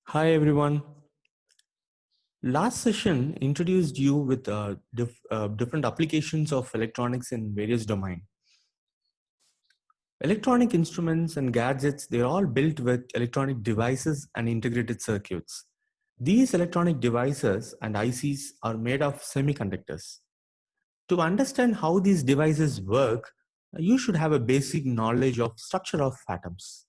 Hi everyone. Last session introduced you with different applications of electronics in various domains. Electronic instruments and gadgets, they're all built with electronic devices and integrated circuits. These electronic devices and ICs are made of semiconductors. To understand how these devices work, you should have a basic knowledge of structure of atoms.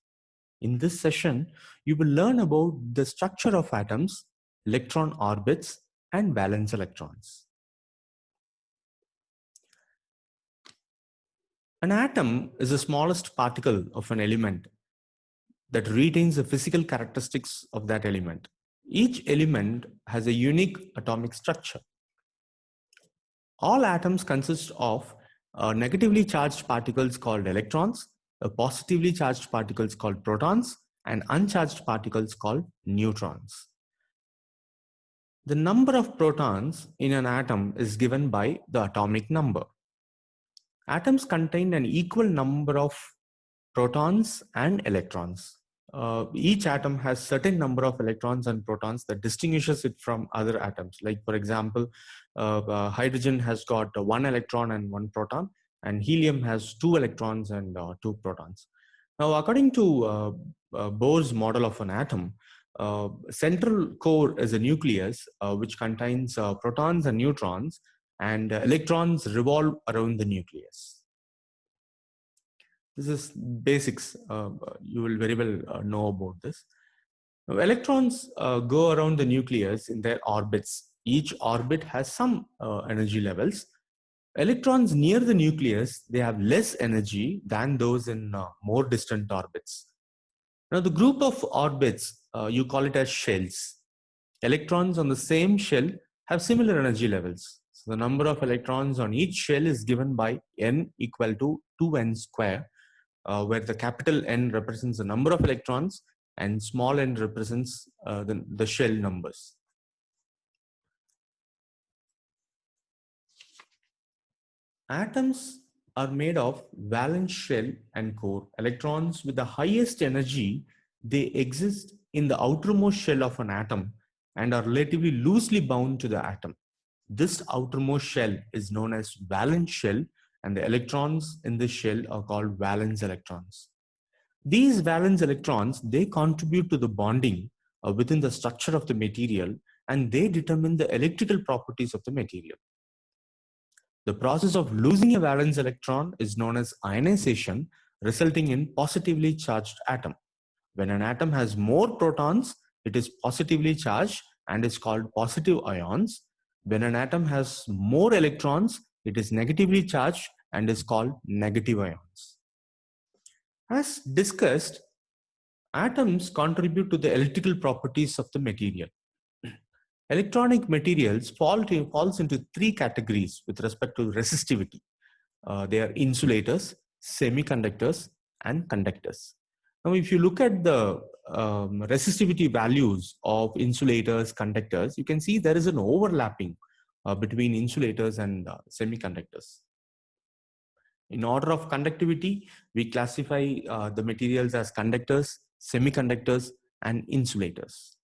In this session, you will learn about the structure of atoms, electron orbits, and valence electrons. An atom is the smallest particle of an element that retains the physical characteristics of that element. Each element has a unique atomic structure. All atoms consist of negatively charged particles called electrons, positively charged particles called protons, and uncharged particles called neutrons. The number of protons in an atom is given by the atomic number. Atoms contain an equal number of protons and electrons. Each atom has certain number of electrons and protons that distinguishes it from other atoms. Like for example, hydrogen has got one electron and one proton, and helium has two electrons and two protons. Now, according to Bohr's model of an atom, central core is a nucleus which contains protons and neutrons, and electrons revolve around the nucleus. This is basics. You will very well know about this. Now, electrons go around the nucleus in their orbits. Each orbit has some energy levels. Electrons near the nucleus, they have less energy than those in more distant orbits. Now, the group of orbits, you call it as shells. Electrons on the same shell have similar energy levels. So the number of electrons on each shell is given by n equal to 2n square, where the capital N represents the number of electrons and small n represents the shell numbers. Atoms are made of valence shell and core. Electrons with the highest energy, they exist in the outermost shell of an atom and are relatively loosely bound to the atom. This outermost shell is known as valence shell, and the electrons in this shell are called valence electrons. These valence electrons, they contribute to the bonding within the structure of the material, and they determine the electrical properties of the material. The process of losing a valence electron is known as ionization, resulting in positively charged atom. When an atom has more protons, it is positively charged and is called positive ions. When an atom has more electrons, it is negatively charged and is called negative ions. As discussed, atoms contribute to the electrical properties of the material. Electronic materials falls into three categories with respect to resistivity. They are insulators, semiconductors, and conductors. Now, if you look at the resistivity values of insulators, conductors, you can see there is an overlapping between insulators and semiconductors. In order of conductivity, we classify the materials as conductors, semiconductors, and insulators.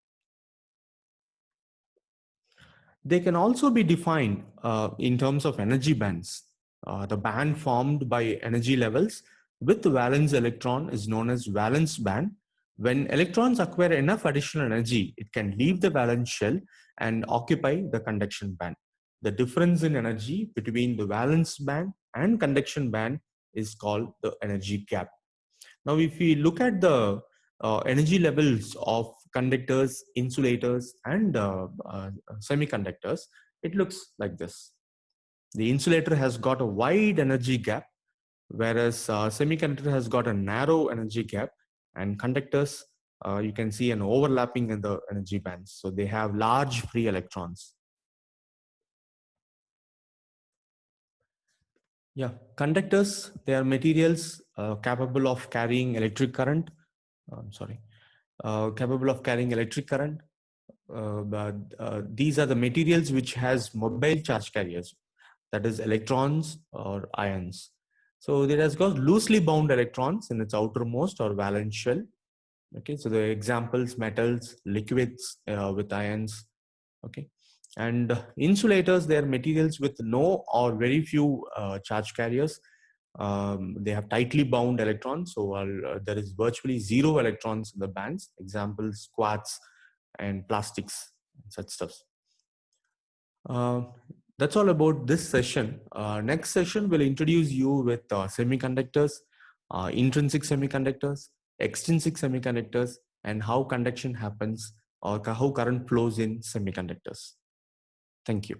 They can also be defined in terms of energy bands. The band formed by energy levels with the valence electron is known as valence band. When electrons acquire enough additional energy, it can leave the valence shell and occupy the conduction band. The difference in energy between the valence band and conduction band is called the energy gap. Now, if we look at the energy levels of conductors, insulators, and semiconductors, it looks like this. The insulator has got a wide energy gap, whereas semiconductor has got a narrow energy gap, and conductors, you can see an overlapping in the energy bands. So they have large free electrons. Yeah, conductors, they are materials capable of carrying electric current. Capable of carrying electric current. These are the materials which has mobile charge carriers, that is electrons or ions. So it has got loosely bound electrons in its outermost or valence shell. Okay, so the examples: metals, liquids with ions. Okay, and insulators, they are materials with no or very few charge carriers. They have tightly bound electrons, so there is virtually zero electrons in the bands. Examples: quartz and plastics, such stuffs. Uh, that's all about this session. Next session will introduce you with semiconductors, intrinsic semiconductors, extrinsic semiconductors, and how conduction happens or how current flows in semiconductors. Thank you.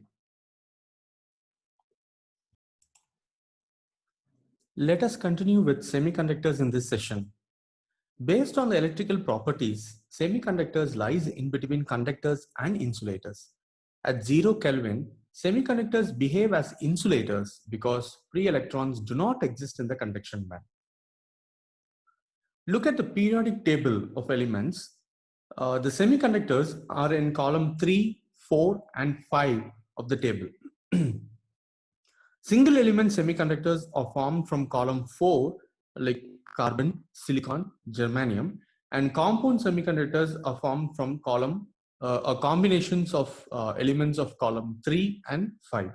Let us continue with semiconductors in this session. Based on the electrical properties, semiconductors lies in between conductors and insulators. At 0 Kelvin, semiconductors behave as insulators because free electrons do not exist in the conduction band. Look at the periodic table of elements. The semiconductors are in column 3, 4, and 5 of the table. Single element semiconductors are formed from column 4, like carbon, silicon, germanium, and compound semiconductors are formed from column combinations of elements of column 3 and 5,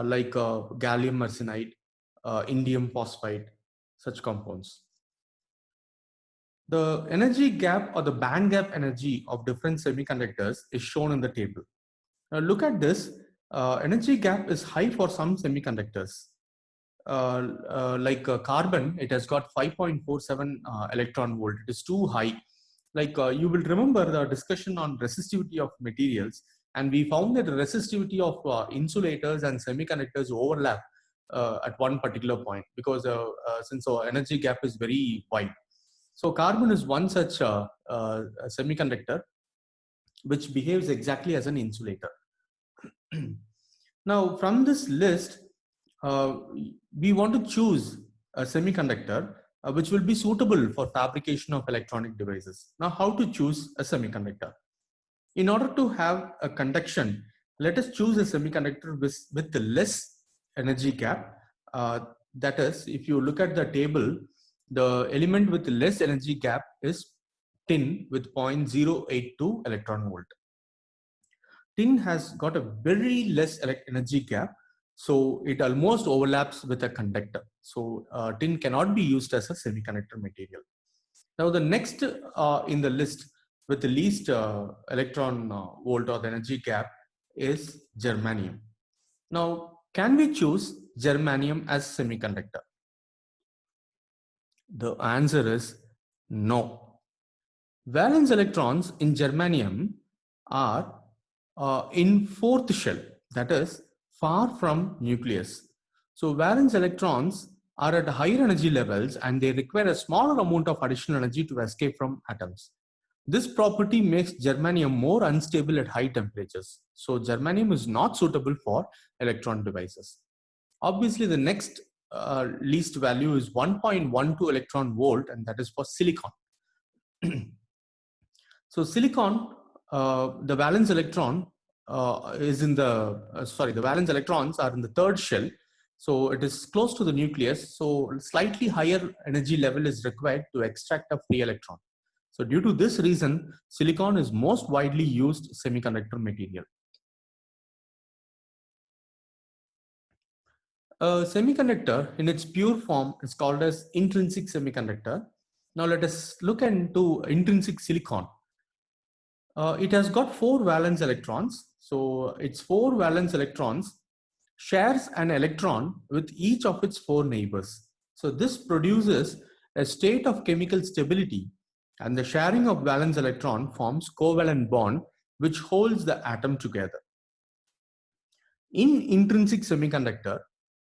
like gallium arsenide, indium phosphide, such compounds. The energy gap or the band gap energy of different semiconductors is shown in the table. Now look at this. Energy gap is high for some semiconductors. Like carbon, it has got 5.47 electron volt. It is too high. Like you will remember the discussion on resistivity of materials, and we found that the resistivity of insulators and semiconductors overlap at one particular point, because since our energy gap is very wide. So carbon is one such semiconductor which behaves exactly as an insulator. Now, from this list, we want to choose a semiconductor which will be suitable for fabrication of electronic devices. Now, how to choose a semiconductor? In order to have a conduction, let us choose a semiconductor with the less energy gap. That is, if you look at the table, the element with less energy gap is tin with 0.082 electron volt. Tin has got a very less energy gap, so it almost overlaps with a conductor. So tin cannot be used as a semiconductor material. Now the next in the list with the least electron volt or the energy gap is germanium. Now, can we choose germanium as semiconductor? The answer is no. Valence electrons in germanium are in fourth shell, that is far from nucleus. So valence electrons are at higher energy levels and they require a smaller amount of additional energy to escape from atoms. This property makes germanium more unstable at high temperatures. So germanium is not suitable for electron devices. Obviously, the next least value is 1.12 electron volt, and that is for silicon. So silicon, the valence electron is in the, the valence electrons are in the third shell. So it is close to the nucleus. So slightly higher energy level is required to extract a free electron. So due to this reason, silicon is most widely used semiconductor material. A semiconductor in its pure form is called as intrinsic semiconductor. Now let us look into intrinsic silicon. It has got 4 valence electrons. So its 4 valence electrons shares an electron with each of its 4 neighbors. So this produces a state of chemical stability, and the sharing of valence electron forms covalent bond which holds the atom together. In intrinsic semiconductor,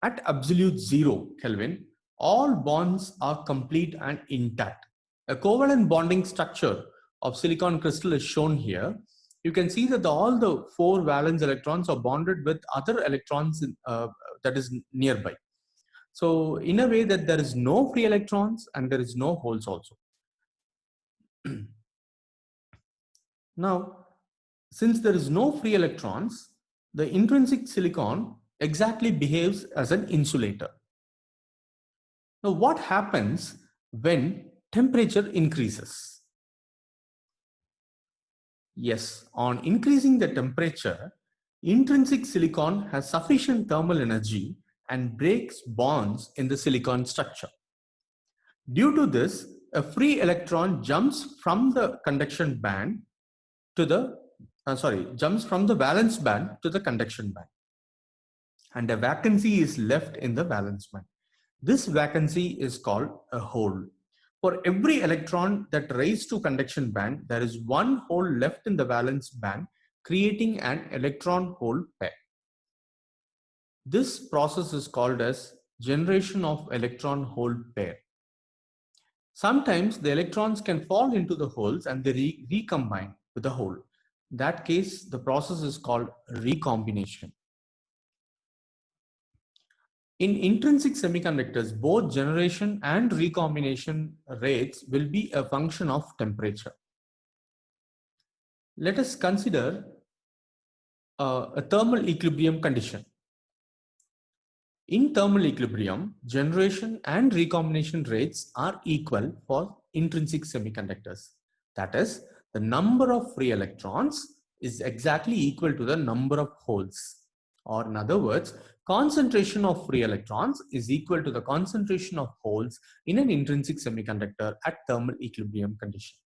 at absolute 0 Kelvin, all bonds are complete and intact. A covalent bonding structure of silicon crystal is shown here. You can see that all the 4 valence electrons are bonded with other electrons that is nearby. So in a way that there is no free electrons and there is no holes also. Now, since there is no free electrons, the intrinsic silicon exactly behaves as an insulator. Now, what happens when temperature increases. Yes, on increasing the temperature, intrinsic silicon has sufficient thermal energy and breaks bonds in the silicon structure. Due to this, a free electron jumps from the conduction band to the jumps from the valence band to the conduction band, and a vacancy is left in the valence band. This vacancy is called a hole. For every electron that rises to conduction band, there is one hole left in the valence band, creating an electron-hole pair. This process is called as generation of electron-hole pair. Sometimes the electrons can fall into the holes and they recombine with the hole. In that case, the process is called recombination. In intrinsic semiconductors, both generation and recombination rates will be a function of temperature. Let us consider a thermal equilibrium condition. In thermal equilibrium, generation and recombination rates are equal for intrinsic semiconductors. That is, the number of free electrons is exactly equal to the number of holes. Or in other words, concentration of free electrons is equal to the concentration of holes in an intrinsic semiconductor at thermal equilibrium condition.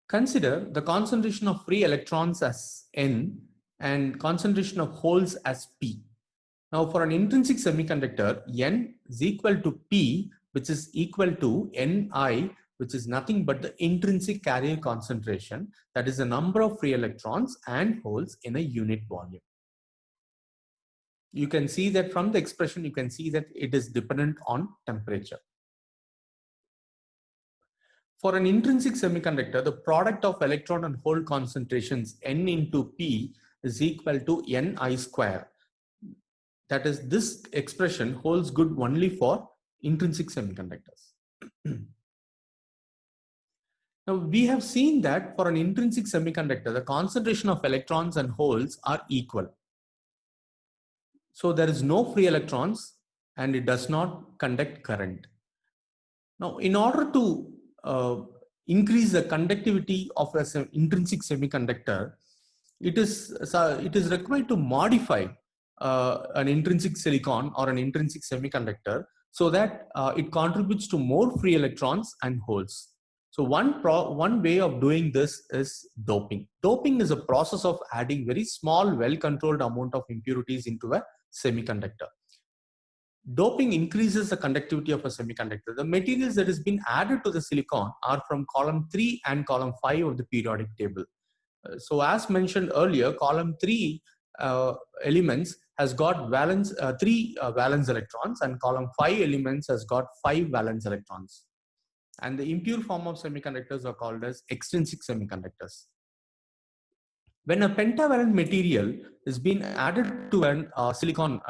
Consider the concentration of free electrons as N and concentration of holes as P. Now for an intrinsic semiconductor, N is equal to P, which is equal to Ni, which is nothing but the intrinsic carrier concentration, that is the number of free electrons and holes in a unit volume. You can see that from the expression, you can see that it is dependent on temperature. For an intrinsic semiconductor, the product of electron and hole concentrations N into P is equal to Ni square. That is, this expression holds good only for intrinsic semiconductors. Now, we have seen that for an intrinsic semiconductor, the concentration of electrons and holes are equal. So there is no free electrons and it does not conduct current. Now, in order to increase the conductivity of an intrinsic semiconductor, it is required to modify an intrinsic silicon or an intrinsic semiconductor so that it contributes to more free electrons and holes. So one way of doing this is doping. Doping is a process of adding very small, well-controlled amount of impurities into a semiconductor. Doping increases the conductivity of a semiconductor. The materials that has been added to the silicon are from column 3 and column 5 of the periodic table. So as mentioned earlier, column 3 elements has got three valence electrons, and column 5 elements has got 5 valence electrons. And the impure form of semiconductors are called as extrinsic semiconductors. When a pentavalent material is being added to an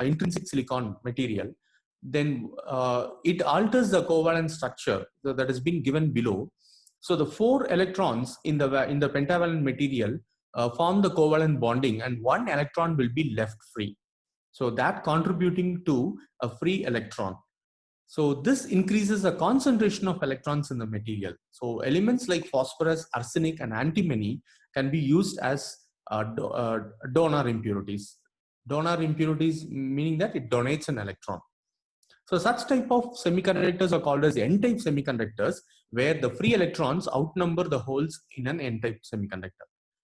intrinsic silicon material, then it alters the covalent structure that has been given below. So the 4 electrons in the pentavalent material form the covalent bonding, and 1 electron will be left free. So that contributing to a free electron. So this increases the concentration of electrons in the material. So elements like phosphorus, arsenic, and antimony can be used as donor impurities. Donor impurities meaning that it donates an electron. So such type of semiconductors are called as N-type semiconductors, where the free electrons outnumber the holes in an N-type semiconductor.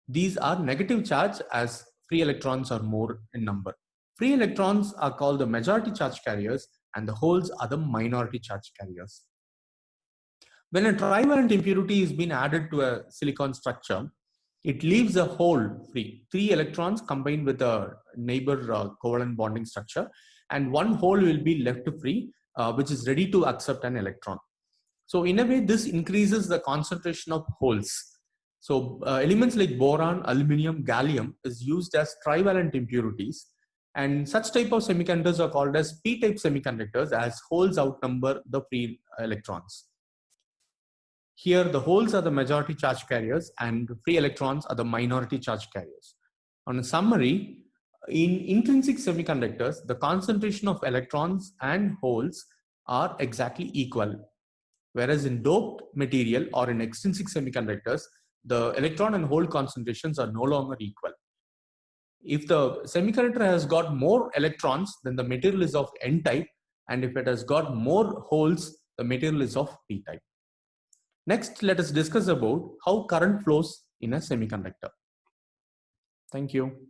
These are negative charge as free electrons are more in number. Free electrons are called the majority charge carriers and the holes are the minority charge carriers. When a trivalent impurity is being added to a silicon structure, it leaves a hole free. 3 electrons combined with a neighbor covalent bonding structure, and 1 hole will be left free, which is ready to accept an electron. So in a way, this increases the concentration of holes. So elements like boron, aluminum, gallium is used as trivalent impurities, and such type of semiconductors are called as p-type semiconductors, as holes outnumber the free electrons. Here the holes are the majority charge carriers and free electrons are the minority charge carriers. On a summary, In intrinsic semiconductors, the concentration of electrons and holes are exactly equal. Whereas in doped material or in extrinsic semiconductors, the electron and hole concentrations are no longer equal. If the semiconductor has got more electrons, then the material is of N type, and if it has got more holes, the material is of P type. Next, let us discuss about how current flows in a semiconductor. Thank you.